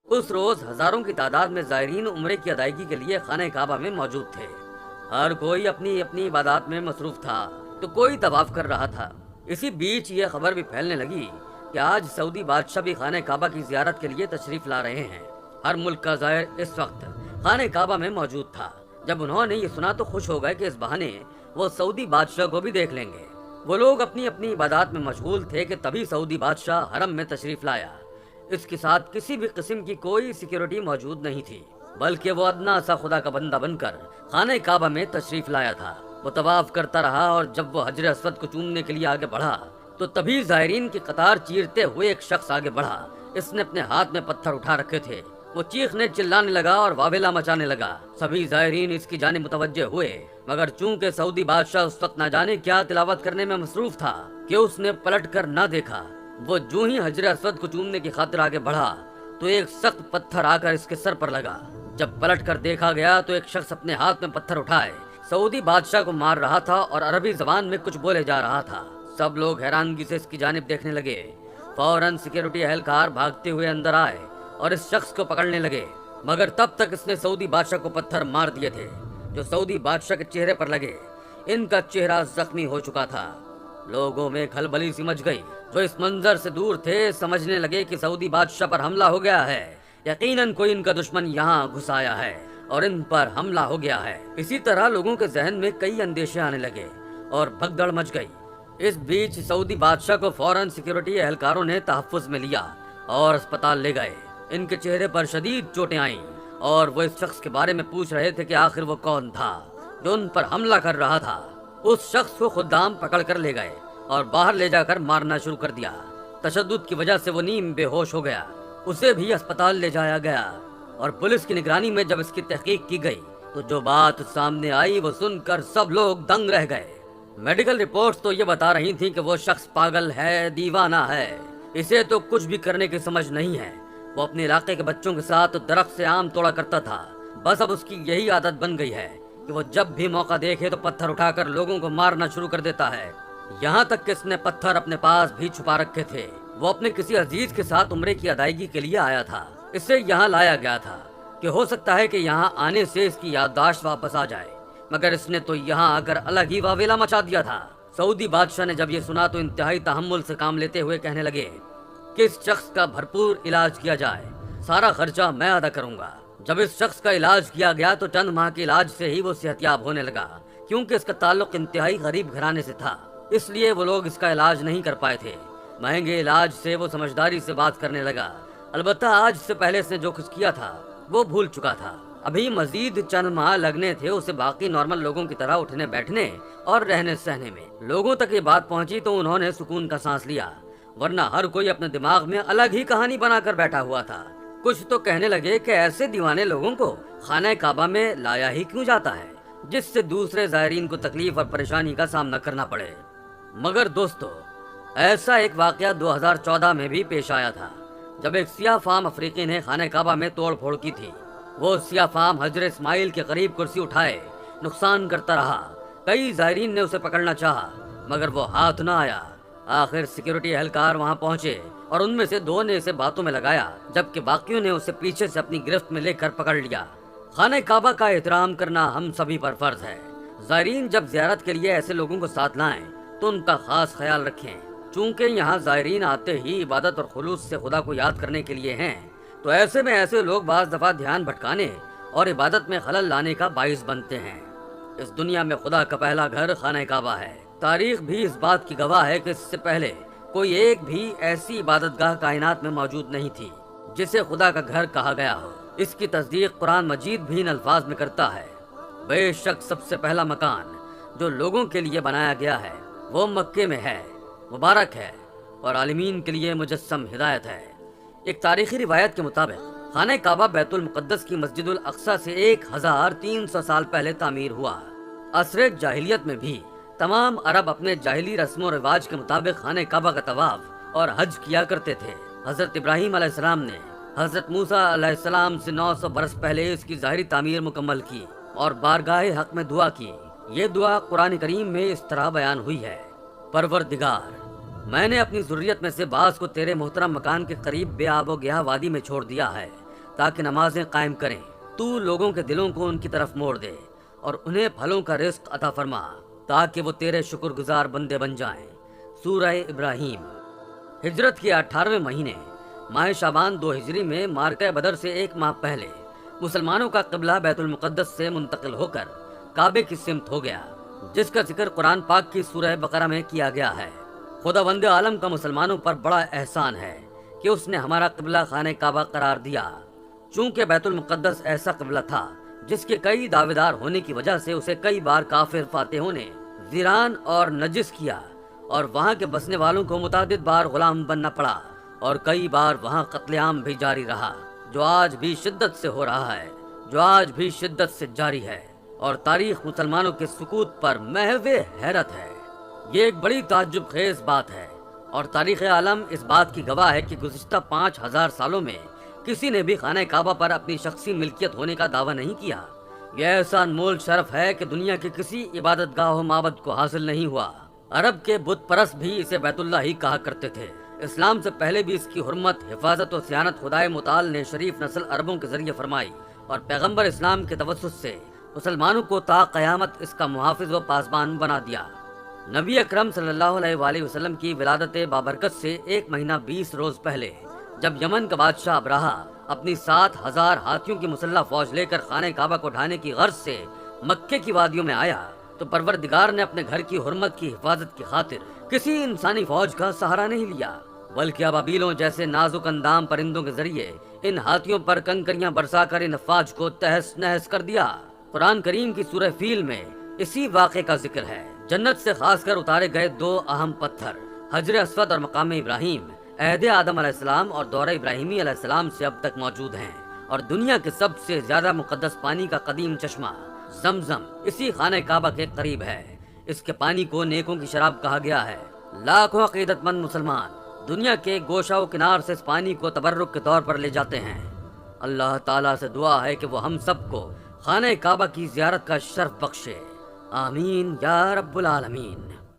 اس روز ہزاروں کی تعداد میں زائرین عمرے کی ادائیگی کے لیے خانہ کعبہ میں موجود تھے۔ ہر کوئی اپنی اپنی عبادات میں مصروف تھا تو کوئی طواف کر رہا تھا۔ اسی بیچ یہ خبر بھی پھیلنے لگی کہ آج سعودی بادشاہ بھی خانہ کعبہ کی زیارت کے لیے تشریف لا رہے ہیں۔ ہر ملک کا زائر اس وقت خانہ کعبہ میں موجود تھا۔ جب انہوں نے یہ سنا تو خوش ہو گئے کہ اس بہانے وہ سعودی بادشاہ کو بھی دیکھ لیں گے۔ وہ لوگ اپنی اپنی عبادات میں مشغول تھے کہ تبھی سعودی بادشاہ حرم میں تشریف لایا۔ اس کے ساتھ کسی بھی قسم کی کوئی سیکیورٹی موجود نہیں تھی، بلکہ وہ ادنا سا خدا کا بندہ بن کر خانہ کعبہ میں تشریف لایا تھا۔ وہ طواف کرتا رہا اور جب وہ حجر اسود کو چومنے کے لیے آگے بڑھا تو تبھی زائرین کی قطار چیرتے ہوئے ایک شخص آگے بڑھا۔ اس نے اپنے ہاتھ میں پتھر اٹھا رکھے تھے۔ وہ چیخنے چلانے لگا اور واویلا مچانے لگا۔ سبھی زائرین اس کی جانب متوجہ ہوئے، مگر چونکہ سعودی بادشاہ اس وقت نہ جانے کیا تلاوت کرنے میں مصروف تھا کہ اس نے پلٹ کر نہ دیکھا۔ وہ جو ہی حجر اسود کو چومنے کی خاطر آگے بڑھا تو ایک سخت پتھر آ کر اس کے سر پر لگا۔ جب پلٹ کر دیکھا گیا تو ایک شخص اپنے ہاتھ میں پتھر اٹھائے سعودی بادشاہ کو مار رہا تھا اور عربی زبان میں کچھ بولے جا رہا تھا۔ سب لوگ حیرانگی سے اس کی جانب دیکھنے لگے۔ فوراً سیکیورٹی اہلکار بھاگتے ہوئے اندر آئے اور اس شخص کو پکڑنے لگے، مگر تب تک اس نے سعودی بادشاہ کو پتھر مار دیے تھے جو سعودی بادشاہ کے چہرے پر لگے۔ ان کا چہرہ زخمی ہو چکا تھا۔ لوگوں میں کھلبلی سی مچ گئی۔ جو اس منظر سے دور تھے سمجھنے لگے کہ سعودی بادشاہ پر حملہ ہو گیا ہے، یقیناً کوئی ان کا دشمن یہاں گھس آیا ہے اور ان پر حملہ ہو گیا ہے۔ اسی طرح لوگوں کے ذہن میں کئی اندیشے آنے لگے اور بھگدڑ مچ گئی۔ اس بیچ سعودی بادشاہ کو فوراً سیکیورٹی اہلکاروں نے تحفظ میں لیا اور اسپتال لے گئے۔ ان کے چہرے پر شدید چوٹیں آئیں اور وہ اس شخص کے بارے میں پوچھ رہے تھے کہ آخر وہ کون تھا جو ان پر حملہ کر رہا تھا۔ اس شخص کو خدام پکڑ کر لے گئے اور باہر لے جا کر مارنا شروع کر دیا۔ تشدد کی وجہ سے وہ نیم بے ہوش ہو گیا۔ اسے بھی اسپتال لے جایا گیا اور پولیس کی نگرانی میں جب اس کی تحقیق کی گئی تو جو بات سامنے آئی وہ سن کر سب لوگ دنگ رہ گئے۔ میڈیکل رپورٹس تو یہ بتا رہی تھیں کہ وہ شخص پاگل ہے، دیوانہ ہے، اسے تو کچھ بھی کرنے کی سمجھ نہیں ہے۔ وہ اپنے علاقے کے بچوں کے ساتھ درخت سے آم توڑا کرتا تھا، بس اب اس کی یہی عادت بن گئی ہے کہ وہ جب بھی موقع دیکھے تو پتھر اٹھا کر لوگوں کو مارنا شروع کر دیتا ہے۔ یہاں تک کہ اس نے پتھر اپنے پاس بھی چھپا رکھے تھے۔ وہ اپنے کسی عزیز کے ساتھ عمرے کی ادائیگی کے لیے آیا تھا۔ اسے یہاں لایا گیا تھا کہ ہو سکتا ہے کہ یہاں آنے سے اس کی یادداشت واپس آ جائے، مگر اس نے تو یہاں آ کر الگ ہی واویلا مچا دیا تھا۔ سعودی بادشاہ نے جب یہ سنا تو انتہائی تحمل سے کام لیتے ہوئے کہنے لگے کہ اس شخص کا بھرپور علاج کیا جائے، سارا خرچہ میں ادا کروں گا۔ جب اس شخص کا علاج کیا گیا تو چند ماہ کے علاج سے ہی وہ صحتیاب ہونے لگا، کیونکہ اس کا تعلق انتہائی غریب گھرانے سے تھا، اس لیے وہ لوگ اس کا علاج نہیں کر پائے تھے۔ مہنگے علاج سے وہ سمجھداری سے بات کرنے لگا، البتہ آج سے پہلے اس نے جو کچھ کیا تھا وہ بھول چکا تھا۔ ابھی مزید چند ماہ لگنے تھے اسے باقی نارمل لوگوں کی طرح اٹھنے بیٹھنے اور رہنے سہنے میں۔ لوگوں تک یہ بات پہنچی تو انہوں نے سکون کا سانس لیا، ورنہ ہر کوئی اپنے دماغ میں الگ ہی کہانی بنا کر بیٹھا ہوا تھا۔ کچھ تو کہنے لگے کہ ایسے دیوانے لوگوں کو خانہ کعبہ میں لایا ہی کیوں جاتا ہے جس سے دوسرے زائرین کو تکلیف اور پریشانی کا سامنا کرنا پڑے۔ مگر دوستو، ایسا ایک واقعہ 2014 میں بھی پیش آیا تھا جب ایک سیاہ فام افریقی نے خانہ کعبہ میں توڑ پھوڑ کی تھی۔ وہ سیاہ فام حجر اسماعیل کے قریب کرسی اٹھائے نقصان کرتا رہا۔ کئی زائرین نے اسے پکڑنا چاہا مگر وہ ہاتھ نہ آیا۔ آخر سیکیورٹی اہلکار وہاں پہنچے اور ان میں سے 2 نے اسے باتوں میں لگایا، جبکہ باقیوں نے اسے پیچھے سے اپنی گرفت میں لے کر پکڑ لیا۔ خانہ کعبہ کا احترام کرنا ہم سبھی پر فرض ہے۔ زائرین جب زیارت کے لیے ایسے لوگوں کو ساتھ لائیں تو ان کا خاص خیال رکھیں، چونکہ یہاں زائرین آتے ہی عبادت اور خلوص سے خدا کو یاد کرنے کے لیے ہیں، تو ایسے میں ایسے لوگ بعض دفعہ دھیان بھٹکانے اور عبادت میں خلل لانے کا باعث بنتے ہیں۔ اس دنیا میں خدا کا پہلا گھر خانہ کعبہ ہے۔ تاریخ بھی اس بات کی گواہ ہے کہ اس سے پہلے کوئی ایک بھی ایسی عبادت گاہ کائنات میں موجود نہیں تھی جسے خدا کا گھر کہا گیا ہو۔ اس کی تصدیق قرآن مجید بھی ان الفاظ میں کرتا ہے، بے شک سب سے پہلا مکان جو لوگوں کے لیے بنایا گیا ہے وہ مکے میں ہے، مبارک ہے اور عالمین کے لیے مجسم ہدایت ہے۔ ایک تاریخی روایت کے مطابق خانہ کعبہ بیت المقدس کی مسجد الاقصی سے 1300 سال پہلے تعمیر ہوا۔ عصر جاہلیت میں بھی تمام عرب اپنے جاہلی رسم و رواج کے مطابق خانہ کعبہ کا طواف اور حج کیا کرتے تھے۔ حضرت ابراہیم علیہ السلام نے حضرت موسیٰ علیہ السلام سے 900 برس پہلے اس کی ظاہری تعمیر مکمل کی اور بارگاہ حق میں دعا کی۔ یہ دعا قرآن کریم میں اس طرح بیان ہوئی ہے، پروردگار، میں نے اپنی ذریت میں سے بعض کو تیرے محترم مکان کے قریب بے آب و گیا وادی میں چھوڑ دیا ہے تاکہ نمازیں قائم کریں۔ تو لوگوں کے دلوں کو ان کی طرف موڑ دے اور انہیں پھلوں کا رزق عطا فرما تاکہ وہ تیرے شکر گزار بندے بن جائیں۔ سورہ ابراہیم۔ ہجرت کے 18ویں مہینے ماہ شعبان 2 ہجری میں معرکہ بدر سے 1 ماہ پہلے مسلمانوں کا قبلہ بیت المقدس سے منتقل ہو کر کعبے کی سمت ہو گیا، جس کا ذکر قرآن پاک کی سورہ بقرہ میں کیا گیا ہے۔ خداوند عالم کا مسلمانوں پر بڑا احسان ہے کہ اس نے ہمارا قبلہ خانہ کعبہ قرار دیا۔ چونکہ بیت المقدس ایسا قبلہ تھا جس کے کئی دعویدار ہونے کی وجہ سے اسے کئی بار کافر فاتحوں نے ویران اور نجس کیا، اور وہاں کے بسنے والوں کو متعدد بار غلام بننا پڑا، اور کئی بار وہاں قتل عام بھی جاری رہا، جو آج بھی شدت سے ہو رہا ہے، جو آج بھی شدت سے جاری ہے، اور تاریخ مسلمانوں کے سکوت پر محو حیرت ہے۔ یہ ایک بڑی تعجب خیز بات ہے، اور تاریخ عالم اس بات کی گواہ ہے کہ گزشتہ 5000 سالوں میں کسی نے بھی خانہ کعبہ پر اپنی شخصی ملکیت ہونے کا دعویٰ نہیں کیا۔ یہ ایسا انمول شرف ہے کہ دنیا کے کسی عبادت گاہ و معبد کو حاصل نہیں ہوا۔ عرب کے بت پرست بھی اسے بیت اللہ ہی کہا کرتے تھے۔ اسلام سے پہلے بھی اس کی حرمت، حفاظت و صیانت خدائے متعال نے شریف نسل عربوں کے ذریعے فرمائی، اور پیغمبر اسلام کے توسط سے مسلمانوں کو تا قیامت اس کا محافظ و پاسبان بنا دیا۔ نبی اکرم صلی اللہ علیہ وآلہ وسلم کی ولادت بابرکت سے 1 مہینہ 20 روز پہلے جب یمن کا بادشاہ ابراہا اپنی 7000 ہاتھیوں کی مسلح فوج لے کر خانہ کعبہ کو ڈھانے کی غرض سے مکے کی وادیوں میں آیا، تو پروردگار نے اپنے گھر کی حرمت کی حفاظت کی خاطر کسی انسانی فوج کا سہارا نہیں لیا، بلکہ ابابیلوں جیسے نازک اندام پرندوں کے ذریعے ان ہاتھیوں پر کنکریاں برسا کر ان افواج کو تہس نہس کر دیا۔ قرآن کریم کی سورہ فیل میں اسی واقعے کا ذکر ہے۔ جنت سے خاص کر اتارے گئے 2 اہم پتھر حجر اسود اور مقام ابراہیم عہد آدم علیہ السلام اور دور ابراہیمی علیہ السلام سے اب تک موجود ہیں، اور دنیا کے سب سے زیادہ مقدس پانی کا قدیم چشمہ زمزم اسی خانہ کعبہ کے قریب ہے۔ اس کے پانی کو نیکوں کی شراب کہا گیا ہے۔ لاکھوں عقیدت مند مسلمان دنیا کے گوشہ و کنار سے اس پانی کو تبرک کے طور پر لے جاتے ہیں۔ اللہ تعالیٰ سے دعا ہے کہ وہ ہم سب کو خانہ کعبہ کی زیارت کا شرف بخشے، آمین یا رب العالمین۔